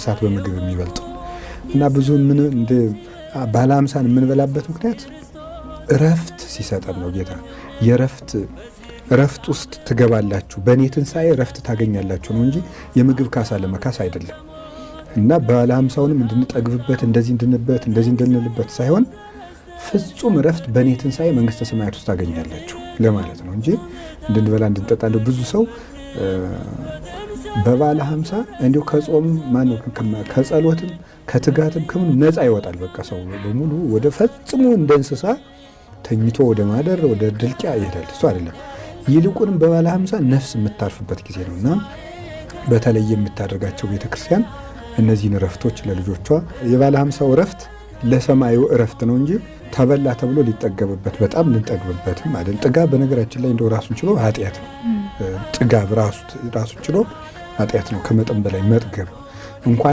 ከእንስሳት በምግብ የሚበልጡ እና ብዙ ምን እንደ ባለ 50 የምንበላበት ምክንያት እረፍት ሲሰጠን ነው ጌታ። እረፍት ውስጥ ትገባላችሁ፣ በእኔ ትንሣኤ እረፍት ታገኛላችሁ ነው እንጂ የምግብ ካሳ ለመካስ አይደለም። እና ባለ 50ንም እንድንጠግብበት እንደዚህ እንድንልበት ሳይሆን ፍጹም እረፍት በእኔ ትንሣኤ መንግሥተ ሰማያት ውስጥ ታገኛላችሁ ለማለት ነው እንጂ እንድንበላ እንድንጠጣ እንደው ብዙ ሰው በባለ 50 እንዲሁ ከጾም ማነው ከጸሎትም ከትጋትም ከምን ነፃ ይወጣል። በቃ ሰው በሙሉ ወደ ፈጽሞ እንደ እንስሳ ተኝቶ ወደ ማደር ወደ ድልቂያ ይሄዳል። እሱ አይደለም። ይልቁንም በባለ 50 ነፍስ የምታርፍበት ጊዜ ነውና በተለይ የምታደርጋቸው ቤተክርስቲያን እነዚህን እረፍቶች ለልጆቿ የባለ 50 እረፍት ለሰማዩ እረፍት ነው እንጂ ተበላ ተብሎ ሊጠገብበት በጣም ልንጠግብበትም አይደል። ጥጋብ በነገራችን ላይ እንደው ራሱን ችሎ ኃጢአት ነው። ጥጋብ ራሱን ችሎ ኃጢአት ነው። ከመጠን በላይ መጥገብ እንኳን